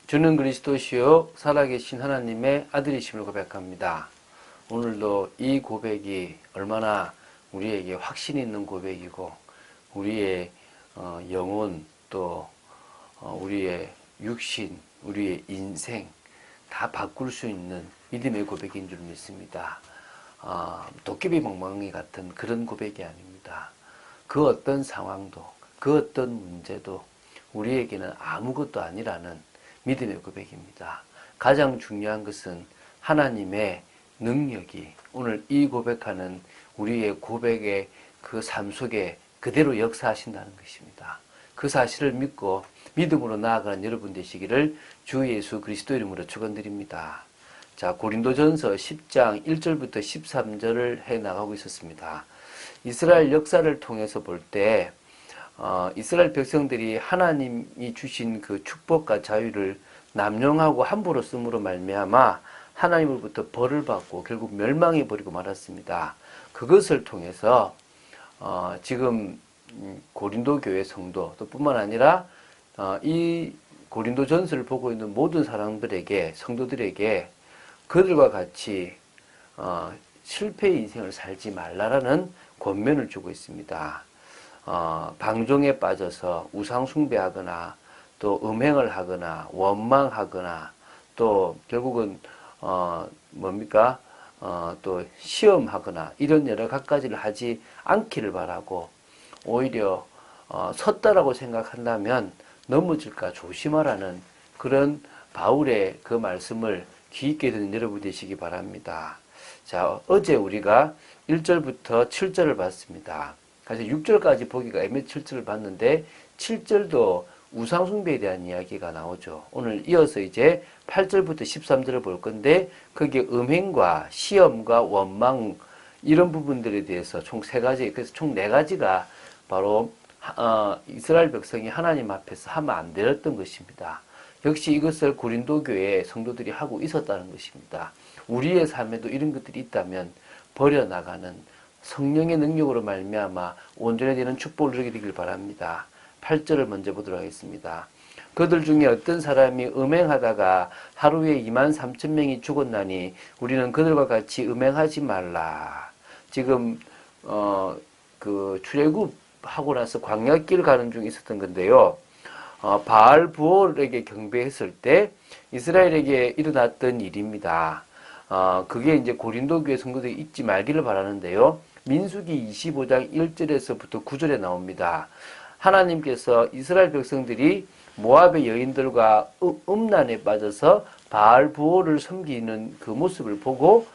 주는 그리스도시요 살아계신 하나님의 아들이심을 고백합니다. 오늘도 이 고백이 얼마나 우리에게 확신 있는 고백이고 우리의 영혼 또 우리의 육신, 우리의 인생 다 바꿀 수 있는 믿음의 고백인 줄 믿습니다. 도깨비 멍멍이 같은 그런 고백이 아닙니다. 그 어떤 상황도 그 어떤 문제도 우리에게는 아무것도 아니라는 믿음의 고백입니다. 가장 중요한 것은 하나님의 능력이 오늘 이 고백하는 우리의 고백의 그 삶 속에 그대로 역사하신다는 것입니다. 그 사실을 믿고 믿음으로 나아가는 여러분 되시기를 주 예수 그리스도 이름으로 축원드립니다. 자, 고린도전서 10장 1절부터 13절을 해나가고 있었습니다. 이스라엘 역사를 통해서 볼 때 이스라엘 백성들이 하나님이 주신 그 축복과 자유를 남용하고 함부로 씀으로 말미암아 하나님으로부터 벌을 받고 결국 멸망해 버리고 말았습니다. 그것을 통해서 지금 고린도 교회 성도 또 뿐만 아니라 이 고린도 전서를 보고 있는 모든 사람들에게 성도들에게 그들과 같이 실패의 인생을 살지 말라라는 권면을 주고 있습니다. 방종에 빠져서 우상 숭배하거나 또 음행을 하거나 원망하거나 또 결국은 또 시험하거나 이런 여러 가지를 하지 않기를 바라고 오히려 섰다라고 생각한다면 넘어질까 조심하라는 그런 바울의 그 말씀을 귀 있게 듣는 여러분 되시기 바랍니다. 자, 어제 우리가 1절부터 7절을 봤습니다. 그래서 6절까지 보기가 애매 7절을 봤는데 7절도 우상숭배에 대한 이야기가 나오죠. 오늘 이어서 이제 8절부터 13절을 볼 건데 거기에 음행과 시험과 원망 이런 부분들에 대해서 총 3가지, 그래서 총 4가지가 바로 이스라엘 백성이 하나님 앞에서 하면 안 되었던 것입니다. 역시 이것을 고린도 교회 성도들이 하고 있었다는 것입니다. 우리의 삶에도 이런 것들이 있다면 버려나가는 성령의 능력으로 말미암아 온전해지는 축복을 누리게 되길 바랍니다. 8절을 먼저 보도록 하겠습니다. 그들 중에 어떤 사람이 음행하다가 하루에 23,000명이 죽었나니 우리는 그들과 같이 음행하지 말라. 지금 그 출애굽하고 나서 광야길 가는 중에 있었던 건데요. 바알 부올에게 경배했을 때 이스라엘에게 일어났던 일입니다. 그게 이제 고린도 교회 성도들이 잊지 말기를 바라는데요. 민수기 25장 1절에서부터 9절에 나옵니다. 하나님께서 이스라엘 백성들이 모압의 여인들과 음란에 빠져서 바알 부올을 섬기는 그 모습을 보고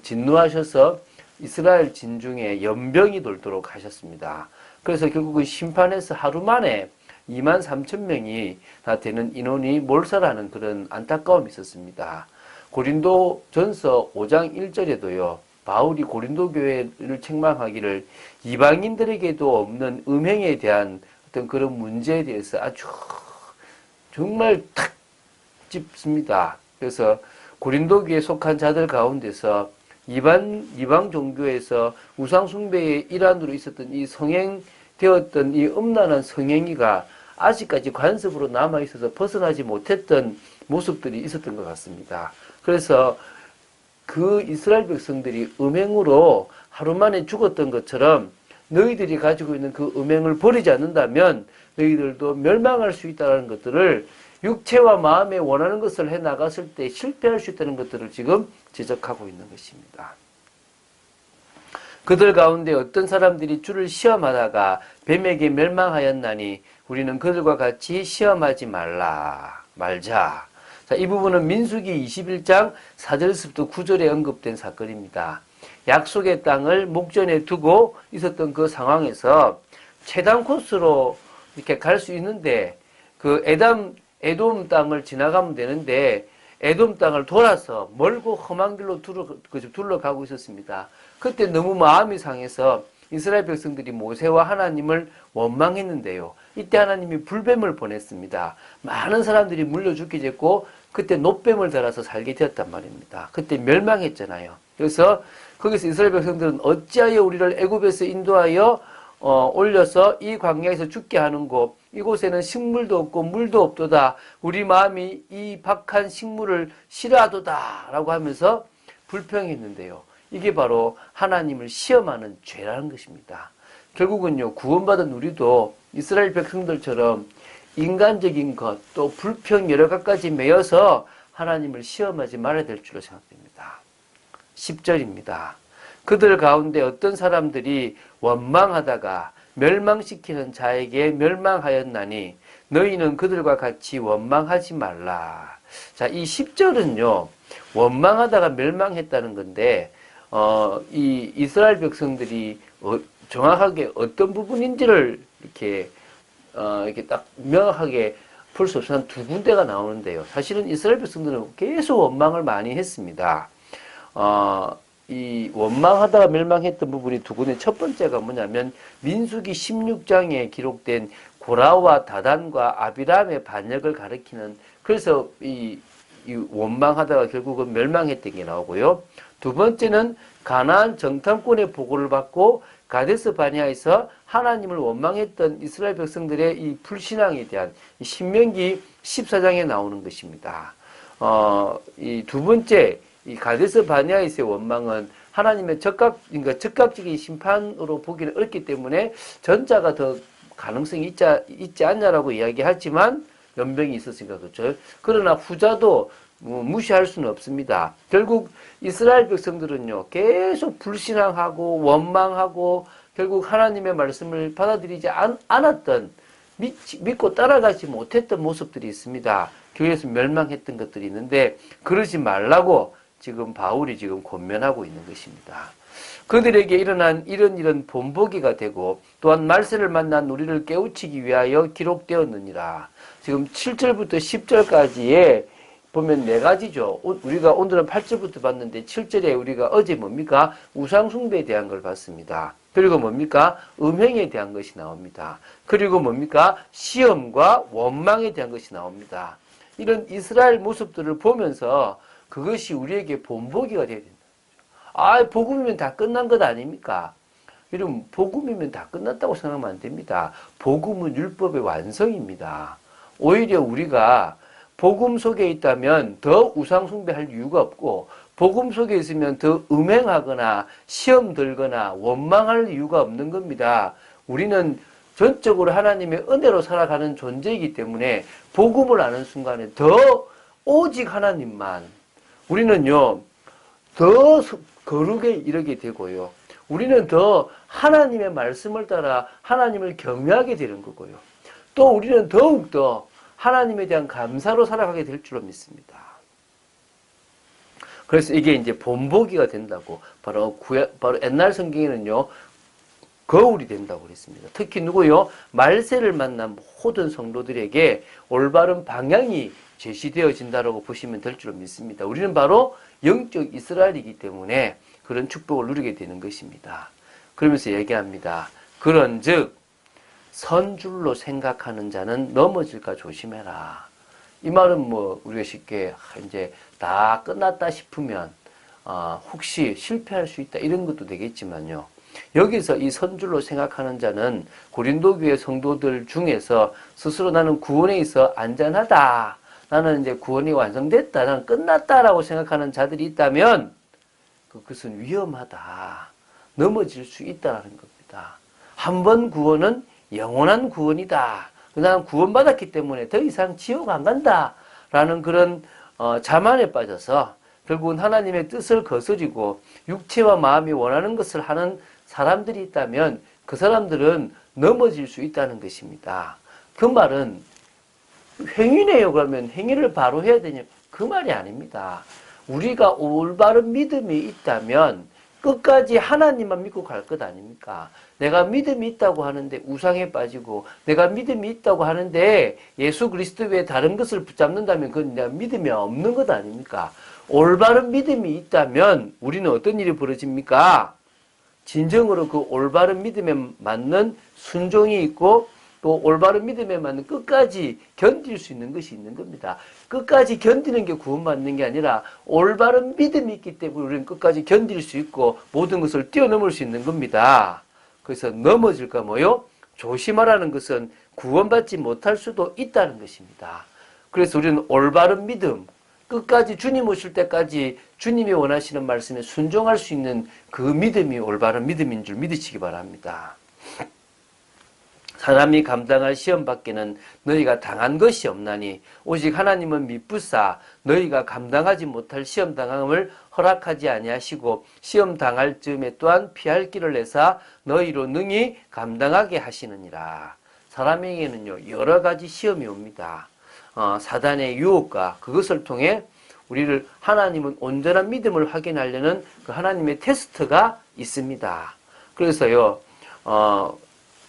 진노하셔서 이스라엘 진중에 연병이 돌도록 하셨습니다. 그래서 결국은 심판에서 하루 만에 23,000명이 다 되는 인원이 몰살하는 그런 안타까움이 있었습니다. 고린도 전서 5장 1절에도요. 바울이 고린도 교회를 책망하기를 이방인들에게도 없는 음행에 대한 어떤 그런 문제에 대해서 아주 정말 탁 짚습니다. 그래서 고린도 교회에 속한 자들 가운데서 이방 종교에서 우상 숭배의 일환으로 있었던 이 성행되었던 이 음란한 성행위가 아직까지 관습으로 남아 있어서 벗어나지 못했던 모습들이 있었던 것 같습니다. 그래서 그 이스라엘 백성들이 음행으로 하루 만에 죽었던 것처럼 너희들이 가지고 있는 그 음행을 버리지 않는다면 너희들도 멸망할 수 있다는 것들을 육체와 마음에 원하는 것을 해나갔을 때 실패할 수 있다는 것들을 지금 지적하고 있는 것입니다. 그들 가운데 어떤 사람들이 주를 시험하다가 뱀에게 멸망하였나니 우리는 그들과 같이 시험하지 말자. 자, 이 부분은 민수기 21장 4절에서부터 9절에 언급된 사건입니다. 약속의 땅을 목전에 두고 있었던 그 상황에서 최단 코스로 이렇게 갈 수 있는데 그 에돔 땅을 지나가면 되는데 에돔 땅을 돌아서 멀고 험한 길로 둘러가고 있었습니다. 그때 너무 마음이 상해서 이스라엘 백성들이 모세와 하나님을 원망했는데요. 이때 하나님이 불뱀을 보냈습니다. 많은 사람들이 물려 죽게 됐고 그때 놋뱀을 달아서 살게 되었단 말입니다. 그때 멸망했잖아요. 그래서 거기서 이스라엘 백성들은 어찌하여 우리를 애굽에서 인도하여 올려서 이 광야에서 죽게 하는 곳, 이곳에는 식물도 없고 물도 없도다. 우리 마음이 이 박한 식물을 싫어하도다 라고 하면서 불평했는데요. 이게 바로 하나님을 시험하는 죄라는 것입니다. 결국은요, 구원받은 우리도 이스라엘 백성들처럼 인간적인 것, 또 불평 여러 가지 매여서 하나님을 시험하지 말아야 될 줄로 생각됩니다. 10절입니다. 그들 가운데 어떤 사람들이 원망하다가 멸망시키는 자에게 멸망하였나니 너희는 그들과 같이 원망하지 말라. 자, 이 10절은요, 원망하다가 멸망했다는 건데, 이 이스라엘 백성들이 정확하게 어떤 부분인지를 이렇게 딱 명확하게 풀 수 없어서 한 두 군데가 나오는데요. 사실은 이스라엘 백성들은 계속 원망을 많이 했습니다. 이 원망하다가 멸망했던 부분이 두 군데. 첫 번째가 뭐냐면 민수기 16장에 기록된 고라와 다단과 아비람의 반역을 가리키는, 그래서 이 원망하다가 결국은 멸망했던 게 나오고요. 두 번째는 가나안 정탐권의 보고를 받고 가데스 바네아에서 하나님을 원망했던 이스라엘 백성들의 이 불신앙에 대한 신명기 14장에 나오는 것입니다. 이 두 번째, 이 가데스 바네아에서의 원망은 하나님의 그러니까 즉각적인 심판으로 보기는 어렵기 때문에 전자가 더 가능성이 있지 않냐라고 이야기하지만 연병이 있었으니까 그렇죠. 그러나 후자도 무시할 수는 없습니다. 결국 이스라엘 백성들은요, 계속 불신앙하고 원망하고 결국 하나님의 말씀을 받아들이지 않았던, 믿고 따라가지 못했던 모습들이 있습니다. 교회에서 멸망했던 것들이 있는데 그러지 말라고 지금 바울이 지금 권면하고 있는 것입니다. 그들에게 일어난 이런 본보기가 되고 또한 말세를 만난 우리를 깨우치기 위하여 기록되었느니라. 지금 7절부터 10절까지에 보면 네 가지죠. 우리가 오늘은 8절부터 봤는데 7절에 우리가 어제 뭡니까? 우상숭배에 대한 걸 봤습니다. 그리고 뭡니까? 음행에 대한 것이 나옵니다. 그리고 뭡니까? 시험과 원망에 대한 것이 나옵니다. 이런 이스라엘 모습들을 보면서 그것이 우리에게 본보기가 되어야 된다. 복음이면 다 끝난 것 아닙니까? 여러분, 복음이면 다 끝났다고 생각하면 안 됩니다. 복음은 율법의 완성입니다. 오히려 우리가 복음 속에 있다면 더 우상숭배할 이유가 없고, 복음 속에 있으면 더 음행하거나 시험 들거나 원망할 이유가 없는 겁니다. 우리는 전적으로 하나님의 은혜로 살아가는 존재이기 때문에 복음을 아는 순간에 더 오직 하나님만, 우리는요 더 거룩에 이르게 되고요, 우리는 더 하나님의 말씀을 따라 하나님을 경외하게 되는 거고요, 또 우리는 더욱더 하나님에 대한 감사로 살아가게 될 줄로 믿습니다. 그래서 이게 이제 본보기가 된다고, 바로 옛날 성경에는요, 거울이 된다고 그랬습니다. 특히 누구요? 말세를 만난 모든 성도들에게 올바른 방향이 제시되어진다라고 보시면 될 줄로 믿습니다. 우리는 바로 영적 이스라엘이기 때문에 그런 축복을 누리게 되는 것입니다. 그러면서 얘기합니다. 그런즉 선줄로 생각하는 자는 넘어질까 조심해라. 이 말은 뭐 우리가 쉽게 이제 다 끝났다 싶으면 혹시 실패할 수 있다 이런 것도 되겠지만요. 여기서 이 선줄로 생각하는 자는 고린도 교회 성도들 중에서 스스로 나는 구원에 있어 안전하다, 나는 이제 구원이 완성됐다, 나는 끝났다라고 생각하는 자들이 있다면 그것은 위험하다, 넘어질 수 있다라는 겁니다. 한 번 구원은 영원한 구원이다. 나는 구원받았기 때문에 더 이상 지옥 안 간다라는 그런 자만에 빠져서 결국은 하나님의 뜻을 거스리고 육체와 마음이 원하는 것을 하는 사람들이 있다면 그 사람들은 넘어질 수 있다는 것입니다. 그 말은 행위네요. 그러면 행위를 바로 해야 되냐? 그 말이 아닙니다. 우리가 올바른 믿음이 있다면 끝까지 하나님만 믿고 갈 것 아닙니까? 내가 믿음이 있다고 하는데 우상에 빠지고, 내가 믿음이 있다고 하는데 예수 그리스도 외에 다른 것을 붙잡는다면 그건 내가 믿음이 없는 것 아닙니까? 올바른 믿음이 있다면 우리는 어떤 일이 벌어집니까? 진정으로 그 올바른 믿음에 맞는 순종이 있고, 또 올바른 믿음에 맞는 끝까지 견딜 수 있는 것이 있는 겁니다. 끝까지 견디는 게 구원받는 게 아니라 올바른 믿음이 있기 때문에 우리는 끝까지 견딜 수 있고 모든 것을 뛰어넘을 수 있는 겁니다. 그래서 넘어질까 뭐요? 조심하라는 것은 구원받지 못할 수도 있다는 것입니다. 그래서 우리는 올바른 믿음, 끝까지 주님 오실 때까지 주님이 원하시는 말씀에 순종할 수 있는 그 믿음이 올바른 믿음인 줄 믿으시기 바랍니다. 사람이 감당할 시험 밖에는 너희가 당한 것이 없나니 오직 하나님은 미쁘사 너희가 감당하지 못할 시험 당함을 허락하지 아니하시고 시험 당할 즈음에 또한 피할 길을 내사 너희로 능히 감당하게 하시느니라. 사람에게는요 여러 가지 시험이 옵니다. 사단의 유혹과 그것을 통해 우리를 하나님은 온전한 믿음을 확인하려는 그 하나님의 테스트가 있습니다. 그래서요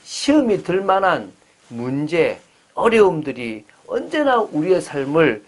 시험이 들 만한 문제, 어려움들이 언제나 우리의 삶을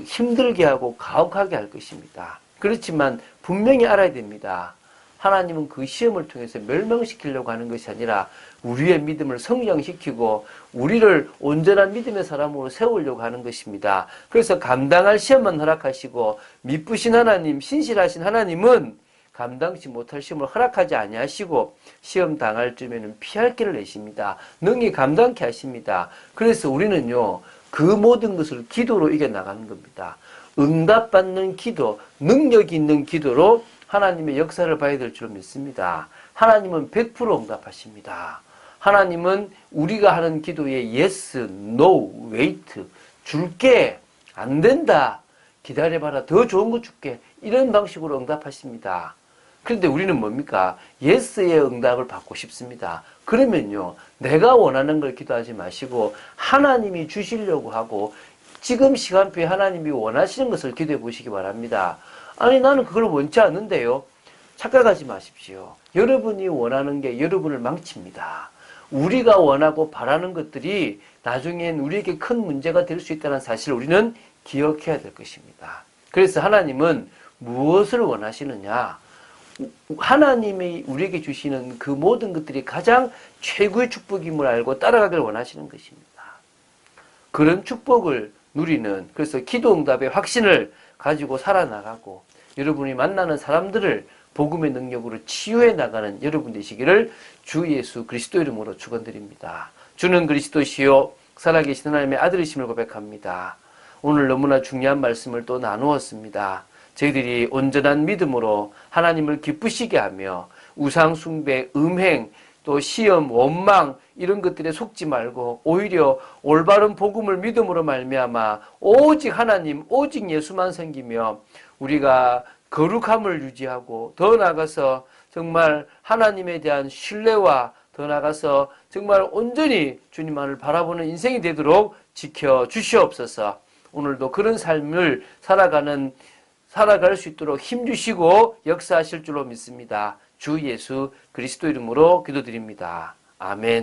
힘들게 하고 가혹하게 할 것입니다. 그렇지만 분명히 알아야 됩니다. 하나님은 그 시험을 통해서 멸망시키려고 하는 것이 아니라 우리의 믿음을 성장시키고 우리를 온전한 믿음의 사람으로 세우려고 하는 것입니다. 그래서 감당할 시험만 허락하시고 미쁘신 하나님, 신실하신 하나님은 감당치 못할 시험을 허락하지 아니하시고 시험 당할 쯤에는 피할 길을 내십니다. 능히 감당케 하십니다. 그래서 우리는요 그 모든 것을 기도로 이겨나가는 겁니다. 응답받는 기도, 능력이 있는 기도로 하나님의 역사를 봐야 될 줄 믿습니다. 하나님은 100% 응답하십니다. 하나님은 우리가 하는 기도에 yes, no, wait, 줄게, 안 된다, 기다려봐라, 더 좋은 거 줄게, 이런 방식으로 응답하십니다. 그런데 우리는 뭡니까? 예스의 응답을 받고 싶습니다. 그러면요 내가 원하는 걸 기도하지 마시고 하나님이 주시려고 하고 지금 시간표에 하나님이 원하시는 것을 기도해 보시기 바랍니다. 아니 나는 그걸 원치 않는데요. 착각하지 마십시오. 여러분이 원하는 게 여러분을 망칩니다. 우리가 원하고 바라는 것들이 나중엔 우리에게 큰 문제가 될 수 있다는 사실을 우리는 기억해야 될 것입니다. 그래서 하나님은 무엇을 원하시느냐? 하나님이 우리에게 주시는 그 모든 것들이 가장 최고의 축복임을 알고 따라가길 원하시는 것입니다. 그런 축복을 누리는, 그래서 기도 응답의 확신을 가지고 살아나가고 여러분이 만나는 사람들을 복음의 능력으로 치유해 나가는 여러분 되시기를 주 예수 그리스도 이름으로 축원드립니다. 주는 그리스도시요 살아계신 하나님의 아들이심을 고백합니다. 오늘 너무나 중요한 말씀을 또 나누었습니다. 저희들이 온전한 믿음으로 하나님을 기쁘시게 하며 우상 숭배, 음행, 또 시험, 원망 이런 것들에 속지 말고 오히려 올바른 복음을 믿음으로 말미암아 오직 하나님, 오직 예수만 섬기며 우리가 거룩함을 유지하고 더 나아가서 정말 하나님에 대한 신뢰와 더 나아가서 정말 온전히 주님만을 바라보는 인생이 되도록 지켜주시옵소서. 오늘도 그런 삶을 살아갈 수 있도록 힘주시고 역사하실 줄로 믿습니다. 주 예수 그리스도 이름으로 기도드립니다. 아멘.